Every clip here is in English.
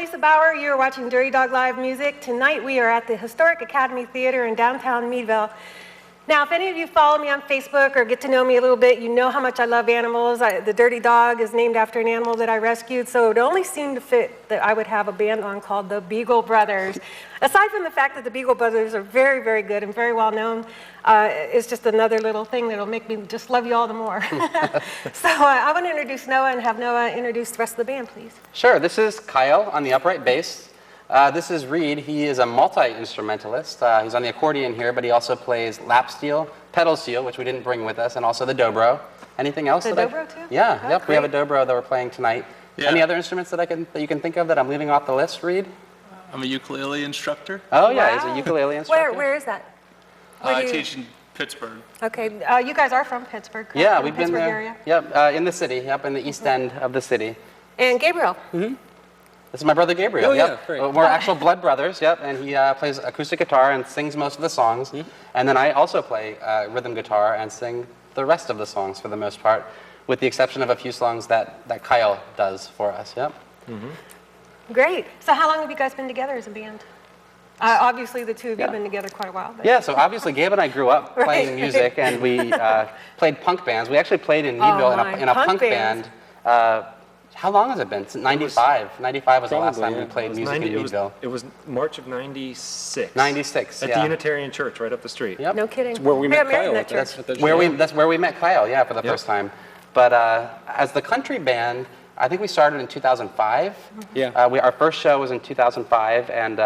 Lisa Bauer. You're watching Dirty Dog Live Music. Tonight we are at the Historic Academy Theater in downtown Meadville. Now, if any of you follow me on Facebook or get to know me a little bit, you know how much I love animals. The Dirty Dog is named after an animal that I rescued, so it only seemed to fit that I would have a band on called the Beagle Brothers. Aside from the fact that the Beagle Brothers are very, very good and very well known, it's just another little thing that'll make me just love you all the more. So I want to introduce Noah and have Noah introduce the rest of the band, please. Sure, this is Kyle on the upright bass. This is Reed. He is a multi-instrumentalist. He's on the accordion here, but he also plays lap steel, pedal steel, which we didn't bring with us, and also the dobro. Anything else? The dobro too? Yeah, Oh, yep. great. We have a dobro that we're playing tonight. Yeah. Any other instruments that you can think of that I'm leaving off the list, Reed? I'm a ukulele instructor. Oh yeah, Wow. he's a ukulele instructor. Where is that? I teach in Pittsburgh. Okay, you guys are from Pittsburgh, correct? Yeah, From we've been Pittsburgh there. Area? Yep, in the city, up in the east end of the city. And Gabriel. This is my brother Gabriel. Oh, yeah, yep. great. We're actual blood brothers. Yep, and he plays acoustic guitar and sings most of the songs. And then I also play rhythm guitar and sing the rest of the songs for the most part, with the exception of a few songs that Kyle does for us. Yep. Great. So how long have you guys been together as a band? Obviously, the two of you have been together quite a while. But Yeah, so obviously Gabe and I grew up playing music, and we played punk bands. We actually played in Meadville in a punk band. How long has it been? Since 95. 95 was the last time we played music in Meadville. It was March of 96. 96, At the Unitarian Church right up the street. Yep. No kidding. It's where we I met got married in Kyle. that church. That's where we met Kyle, yeah, for the first time. But as the country band, I think we started in 2005. Yeah. Our first show was in 2005, and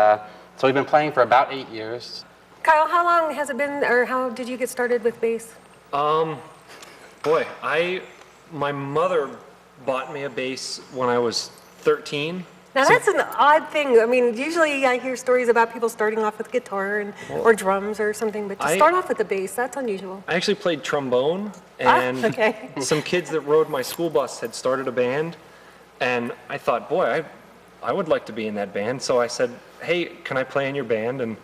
so we've been playing for about 8 years. Kyle, how long has it been, or how did you get started with bass? Boy, my mother bought me a bass when I was 13. Now that's an odd thing. I mean, usually I hear stories about people starting off with guitar or drums or something, but to start off with the bass, that's unusual. I actually played trombone, and okay. some kids that rode my school bus had started a band, and I thought, boy, I would like to be in that band. So I said, hey, can I play in your band? And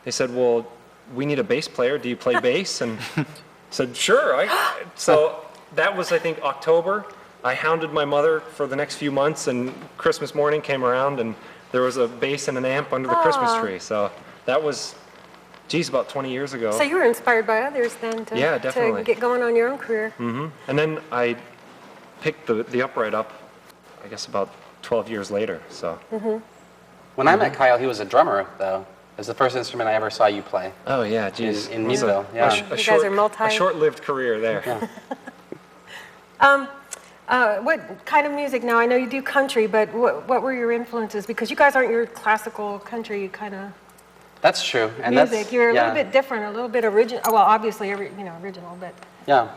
they said, well, we need a bass player. Do you play bass? And I said, sure. So that was, I think, October. I hounded my mother for the next few months, and Christmas morning came around, and there was a bass and an amp under the Christmas tree. So that was, about 20 years ago. So you were inspired by others then to, Yeah, definitely. to get going on your own career. And then I picked the upright up, I guess, about 12 years later. So. When I met Kyle, he was a drummer, though. It was the first instrument I ever saw you play. Oh yeah, geez. In Meadville, yeah. You guys are a short-lived career there. Yeah. What kind of music now? I know you do country, but what were your influences? Because you guys aren't your classical country kind of That's true. And music. You're a yeah. little bit different, a little bit original. Well, obviously, original, but. Yeah,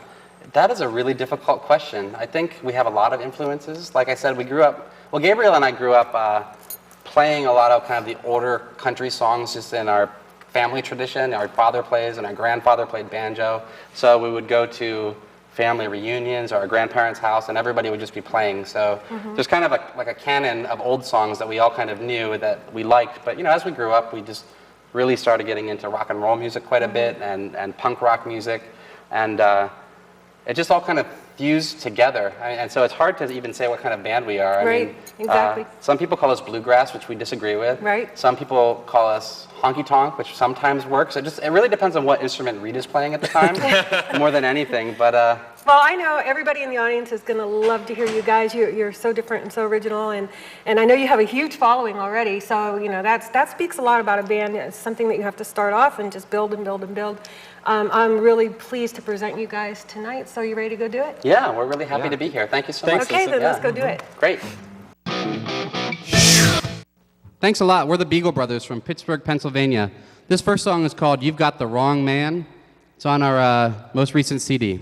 that is a really difficult question. I think we have a lot of influences. Like I said, Gabriel and I grew up playing a lot of kind of the older country songs just in our family tradition. Our father plays and our grandfather played banjo. So we would go to family reunions or our grandparents' house, and everybody would just be playing. So there's kind of like a canon of old songs that we all kind of knew that we liked. But as we grew up, we just really started getting into rock and roll music quite a bit and punk rock music. And it just all kind of fused together. And so it's hard to even say what kind of band we are. I mean, exactly. Some people call us bluegrass, which we disagree with. Right. Some people call us honky tonk, which sometimes works. It really depends on what instrument Reed is playing at the time, more than anything. But well, I know everybody in the audience is going to love to hear you guys. You're so different and so original, and I know you have a huge following already. So that speaks a lot about a band. It's something that you have to start off and just build and build and build. I'm really pleased to present you guys tonight. So you ready to go do it? Yeah, we're really happy to be here. Thank you so much. Okay, then let's go do it. Great. Thanks a lot. We're the Beagle Brothers from Pittsburgh, Pennsylvania. This first song is called You've Got the Wrong Man. It's on our most recent CD.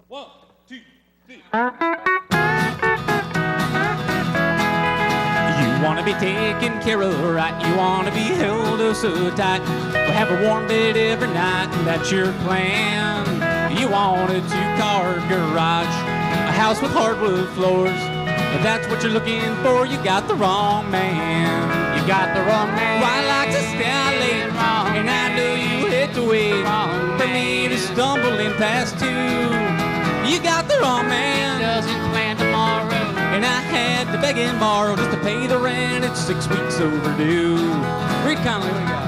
1, 2, 3. You want to be taken care of right, you want to be held so tight. We'll have a warm bed every night, and that's your plan. You want a 2-car garage, a house with hardwood floors. If that's what you're looking for, you got the wrong man. You got the wrong man. Well, I like to stay out late, and I know you hate to wait for me to stumble in past 2. You got the wrong man. Doesn't plan tomorrow. And I had to beg and borrow just to pay the rent. It's 6 weeks overdue. Reed Conley, what do you got?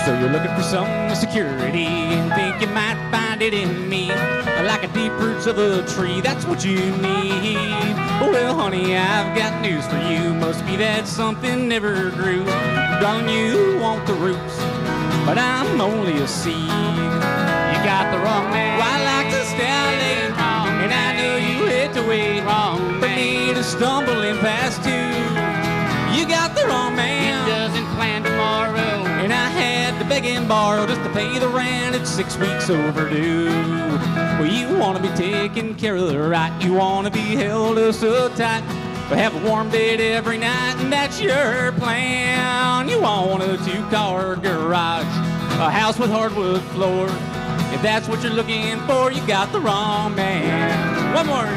So you're looking for some security and think you might find it in me. Like a deep roots of a tree, that's what you need. Well, honey, I've got news for you. Must be that something never grew. Darling, you want the roots, but I'm only a seed. You got the wrong man. Well, I like to stay out late, and I know you hate to wait for me to stumble in past two. You got the wrong man. He doesn't plan tomorrow. And I had to beg and borrow just to pay the rent. It's 6 weeks overdue. Well, you want to be taken care of right. You want to be held so tight. But have a warm bed every night, and that's your plan. You want a 2-car garage, a house with hardwood floor. If that's what you're looking for, you got the wrong man. One more.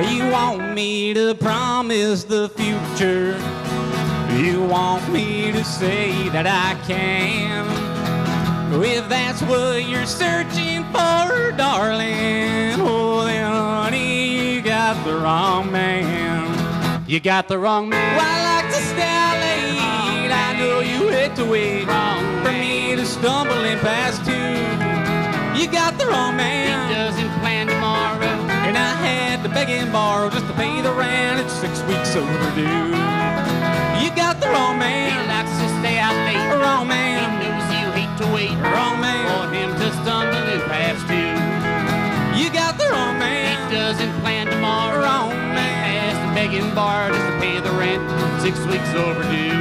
You want me to promise the future. You want me to say that I can. If that's what you're searching for, darling, oh, then, honey, you got the wrong man. You got the wrong man. Well, I like to stay out late. I know you hate to wait for me to stumble in past two. You got the wrong man. He doesn't plan tomorrow. And I had to beg and borrow just to pay the rent. It's 6 weeks overdue. You got the wrong man. He likes to stay out late. Wrong man. He knows you hate to wait. Wrong man. For him to stumble in past you. You got the wrong man. He doesn't plan tomorrow. Wrong man. He has to beg and borrow just to pay the rent. 6 weeks overdue.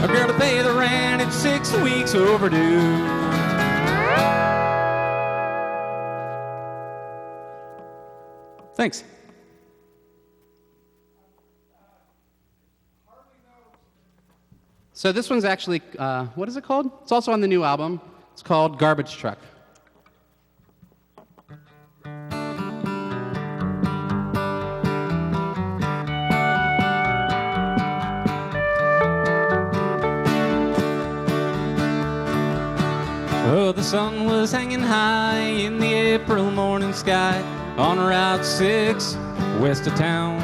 A girl to pay the rent. It's 6 weeks overdue. Thanks. So this one's actually, what is it called? It's also on the new album. It's called Garbage Truck. Oh, the sun was hanging high in the April morning sky on Route 6, west of town.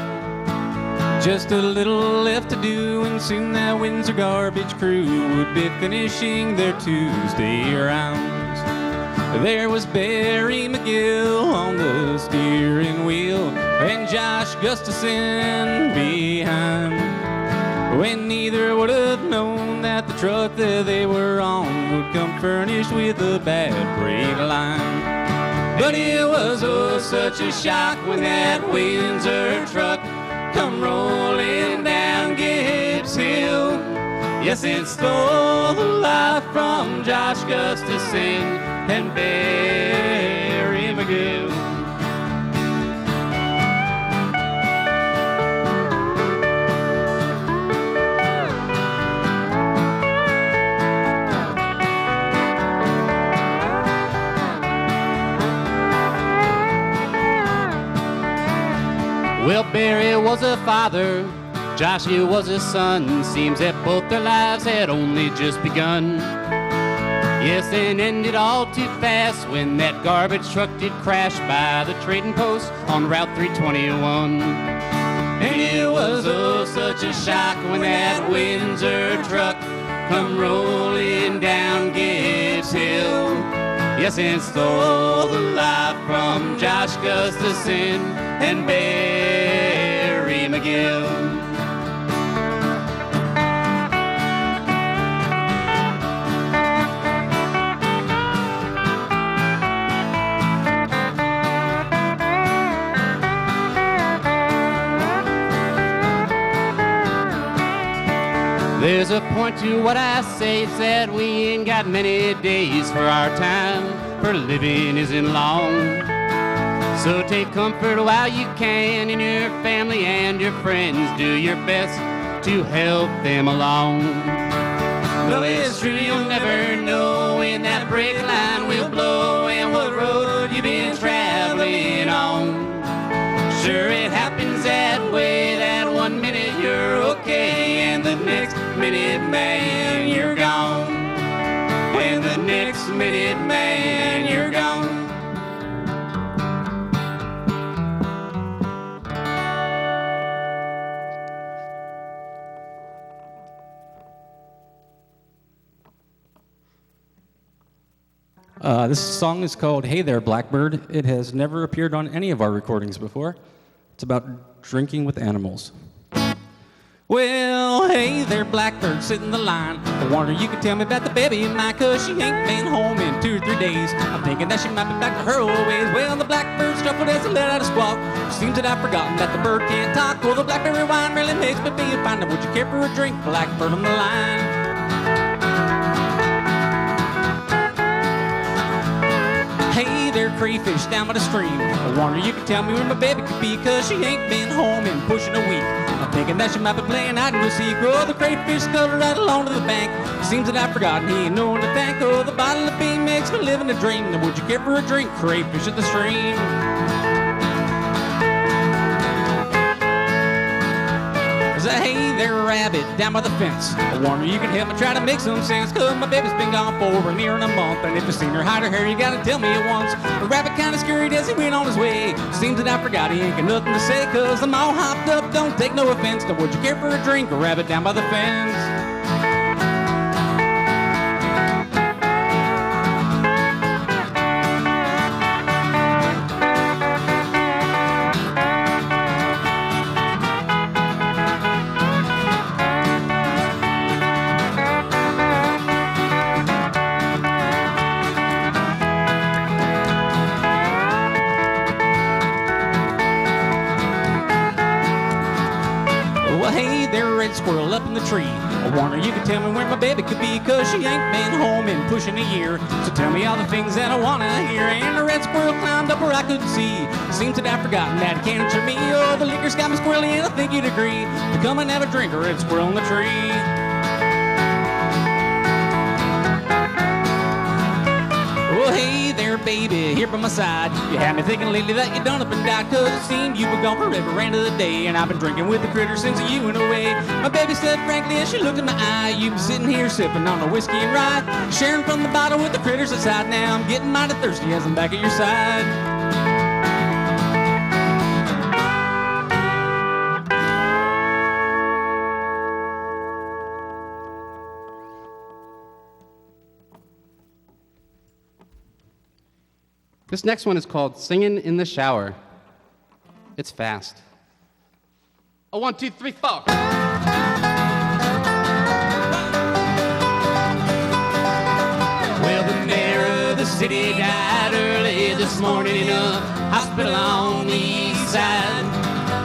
Just a little left to do, and soon that Windsor garbage crew would be finishing their Tuesday rounds. There was Barry McGill on the steering wheel, and Josh Gustafson behind. When neither would have known that the truck that they were on would come furnished with a bad brake line. But it was oh such a shock when that Windsor truck come rolling down Gibbs Hill. Yes, it stole the life from Josh Gustafson and Barry McGill. Well, Barry was a father, Josh he was a son. Seems that both their lives had only just begun. Yes, and ended all too fast when that garbage truck did crash by the trading post on Route 321. And it was oh such a shock when that Windsor truck come rolling down Gibbs Hill. Yes, and stole the life from Josh Gustafson and Barry McGill. There's a point to what I say, it's that we ain't got many days for our time, for living isn't long. So take comfort while you can in your family and your friends. Do your best to help them along. Though it's true you'll never know when that brake line will blow and what road you've been traveling on. Sure, it happens that way, that 1 minute you're okay, and the next minute, man, you're gone. And the next minute, man, you're gone. This song is called Hey There, Blackbird. It has never appeared on any of our recordings before. It's about drinking with animals. Well, hey there, blackbird, sitting in the line. I wonder you could tell me about the baby of mine, 'cause she ain't been home in 2 or 3 days. I'm thinking that she might be back to her old ways. Well, the blackbird scuffled as it let out a squawk. Seems that I've forgotten that the bird can't talk. Well, the blackberry wine really makes me feel fine. Now, would you care for a drink, blackbird on the line? Hey there, crayfish down by the stream. I wonder you could tell me where my baby could be, 'cause she ain't been home in pushing a week. I'm thinking that she might be playing hide and seek. Oh, the crayfish scuttled right along to the bank. Seems that I've forgotten he ain't no one to thank. Oh, the bottle of bean makes me live in a dream. Now would you care for a drink, crayfish at the stream? There's a hey there, rabbit down by the fence. I wonder you can help me try to make some sense, 'cause my baby's been gone for near a month. And if you've seen her hide her hair, you gotta tell me at once. The rabbit kinda scurried as he went on his way. Seems that I forgot he ain't got nothing to say, 'cause I'm all hopped up, don't take no offense. Now would you care for a drink, a rabbit down by the fence? Squirrel up in the tree. I wonder you can tell me where my baby could be, 'cause she ain't been home in pushing a year. So tell me all the things that I wanna hear. And the red squirrel climbed up where I could see. Seems that I've forgotten that he can't answer me. Oh, the liquor's got me squirrely, and I think you'd agree to come and have a drink, a red squirrel in the tree. Well, hey there, baby, here by my side. You had me thinking lately that you done up and died, 'cause it seemed you were gone forever end of the day. And I've been drinking with the critter since you went away. My baby said frankly as she looked in my eye, you've been sitting here sipping on a whiskey and rye, sharing from the bottle with the critters aside. Now I'm getting mighty thirsty as I'm back at your side. This next one is called Singing in the Shower. It's fast. A 1, 2, 3, 4. Well, the mayor of the city died early this morning in a hospital on the east side.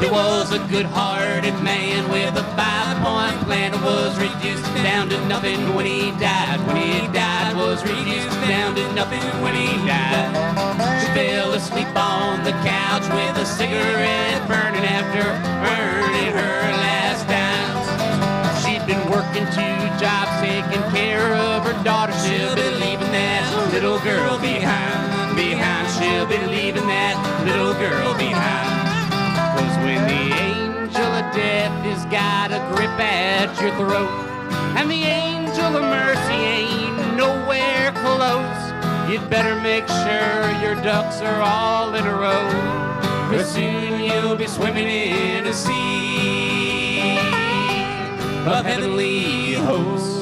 He was a good-hearted man with a 5-point plan. It was reduced down to nothing when he died. When he died, was reduced down to nothing when he died. She fell asleep on the couch with a cigarette burning after earning her last dime. She'd been working 2 jobs, taking care of her daughter. She'll be leaving that little girl behind. She'll be leaving that little girl behind. 'Cause when the angel of death has got a grip at your throat, and the angel of mercy ain't nowhere close, you'd better make sure your ducks are all in a row, 'cause soon you'll be swimming in a sea of heavenly hosts.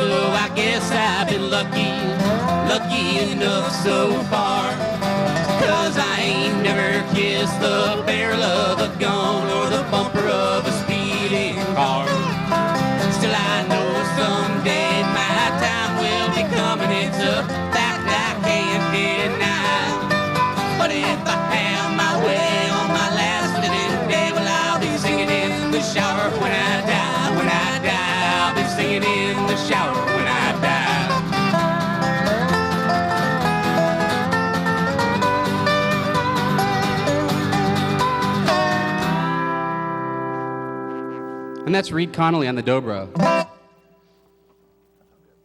so I guess I've been lucky, lucky enough so far. 'Cause I ain't never kissed the barrel of a gun or the bumper of a speeding car. Still I know someday my time will be coming. It's a fact I can't deny. But if I have my way on my last living day, well, I'll be singing in the shower when I die. When I die, I'll be singing in the shower when I die. And that's Reed Connolly on the dobro. Yeah,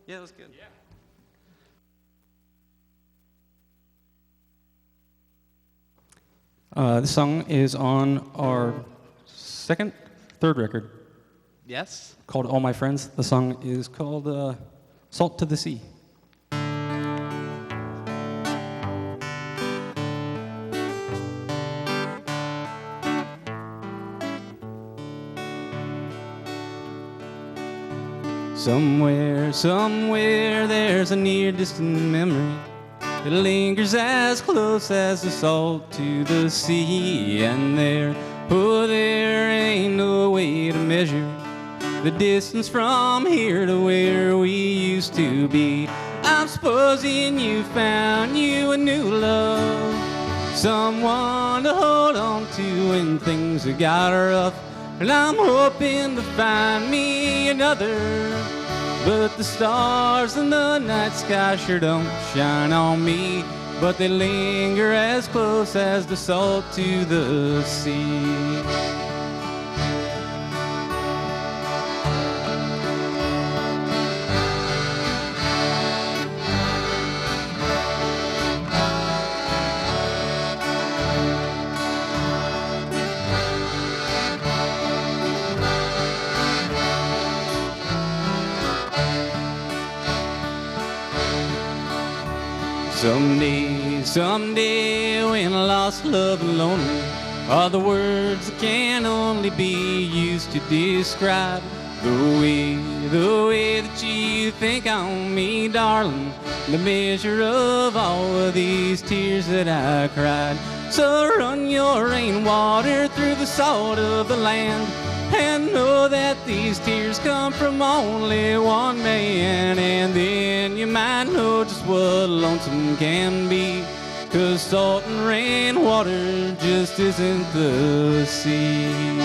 that was good. This song is on our third record Yes? called All My Friends. The song is called Salt to the Sea. Somewhere there's a near distant memory that lingers as close as the salt to the sea. And there ain't no way to measure the distance from here to where we used to be. I'm supposing you found you a new love, someone to hold on to when things have got rough. And I'm hoping to find me another, but the stars in the night sky sure don't shine on me. But they linger as close as the salt to the sea. Someday, when lost, love, and lonely are the words that can only be used to describe the way that you think on me, darling, the measure of all of these tears that I cried. So run your rainwater through the salt of the land, and know that these tears come from only one man. And then you might know just what lonesome can be, 'cause salt and rainwater just isn't the sea.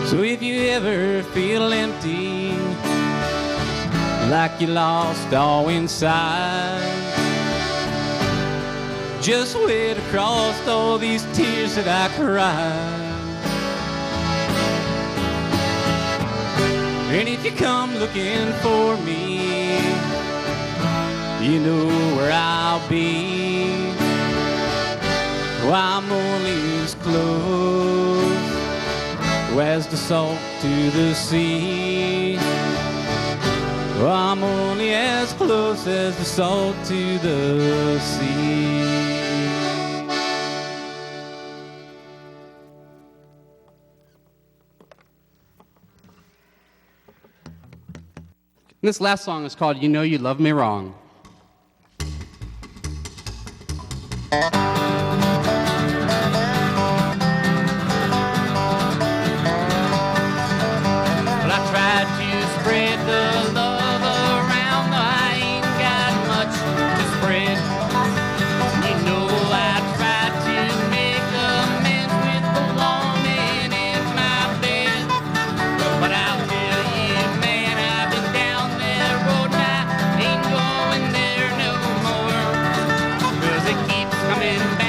So if you ever feel empty, like you lost all inside, just wade across all these tears that I cried. And if you come looking for me, you know where I'll be. Oh, I'm only as close as the salt to the sea. Oh, I'm only as close as the salt to the sea. This last song is called You Know You Love Me Wrong. Spread the love around, though I ain't got much to spread. You know I tried to make amends with the woman in my bed, but I'll tell you, man, I've been down that road and I ain't going there no more, 'cause it keeps coming back.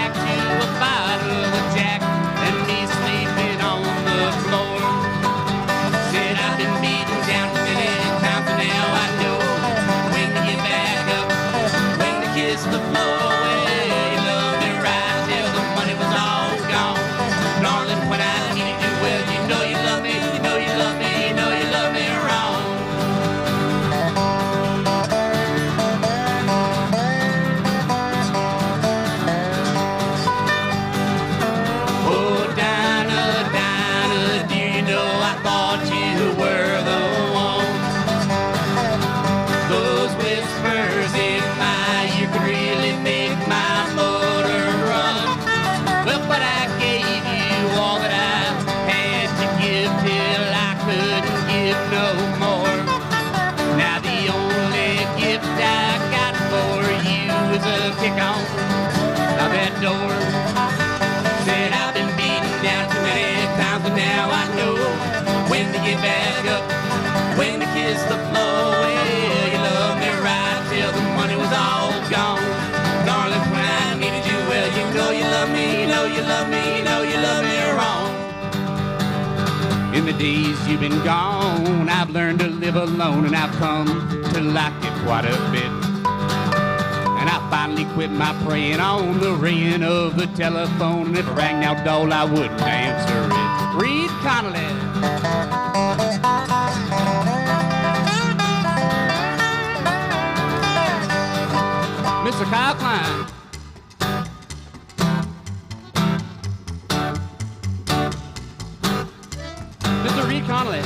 kick on out that door. Said I've been beaten down too many times, but now I know when to get back up, when to kiss the floor. Well, you loved me right till the money was all gone. Darling, when I needed you, well, you know you love me, you know you love me, you know you love me wrong. In the days you've been gone, I've learned to live alone, and I've come to like it quite a bit. And I finally quit my praying on the ringing of the telephone. And if it rang out, doll, I wouldn't answer it. Reed Connolly. Mr. Kyle Klein. Mr. Reed Connolly.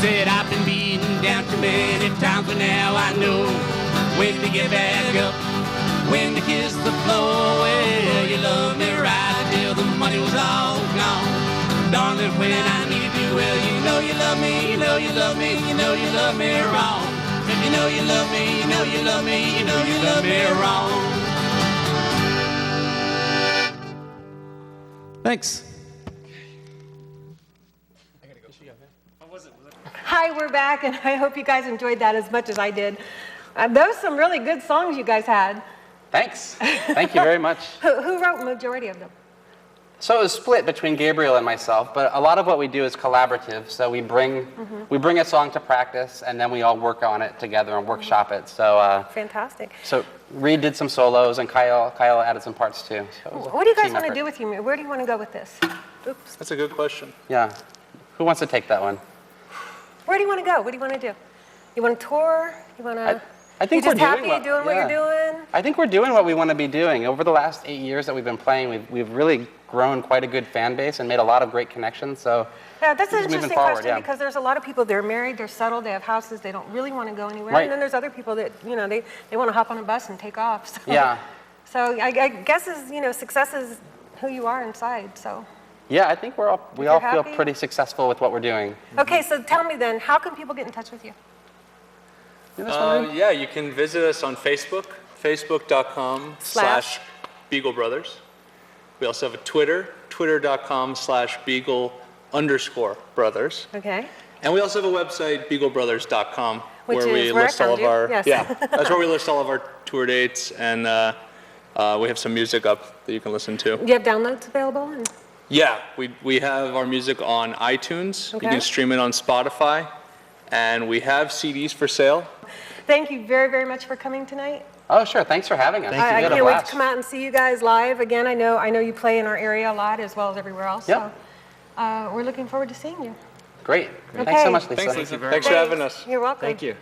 Said I've been beaten down too many times, but now I know when to get back up, when to kiss the floor. Well, you loved me right till the money was all gone. Darling, when I needed you, well, you know you love me, you know you love me, you know you love me wrong. If you know you love me, you know you love me, you know you love me wrong. Thanks. Hi, we're back, and I hope you guys enjoyed that as much as I did. Those are some really good songs you guys had. Thanks. Thank you very much. Who wrote majority of them? So it was split between Gabriel and myself, but a lot of what we do is collaborative. So we bring a song to practice, and then we all work on it together and workshop it. So Fantastic. So Reed did some solos, and Kyle added some parts too. So it was a What do you guys team want to effort. do with you? Where do you want to go with this? Oops. That's a good question. Yeah. Who wants to take that one? Where do you want to go? What do you want to do? You want to tour? You want to? I think you we're just happy doing doing what you're doing? I think we're doing what we want to be doing. Over the last 8 years that we've been playing, we've really grown quite a good fan base and made a lot of great connections. So Yeah, that's an just moving interesting forward, question yeah. because there's a lot of people, they're married, they're settled, they have houses, they don't really want to go anywhere. Right. And then there's other people that, they want to hop on a bus and take off. So, Yeah. So I guess success is who you are inside, so. yeah, I think we all you're feel happy? pretty successful with what we're doing. Okay, so tell me then, how can people get in touch with you? Yeah, you can visit us on Facebook, facebook.com/. Beagle Brothers. We also have a Twitter, twitter.com/Beagle_Brothers. Okay. And we also have a website, beaglebrothers.com, Which where we is where I list all found of you, our, yes. yeah, that's where we list all of our tour dates, and we have some music up that you can listen to. Do you have downloads available? Yeah, we have our music on iTunes. Okay. You can stream it on Spotify, and we have CDs for sale. Thank you very, very much for coming tonight. Oh, sure. Thanks for having us. I We had a can't wait to blast. come out and see you guys live again. I know you play in our area a lot as well as everywhere else. Yep. So we're looking forward to seeing you. Great. Thanks Okay. so much, Lisa. Thanks for having us. You're welcome. Thank you.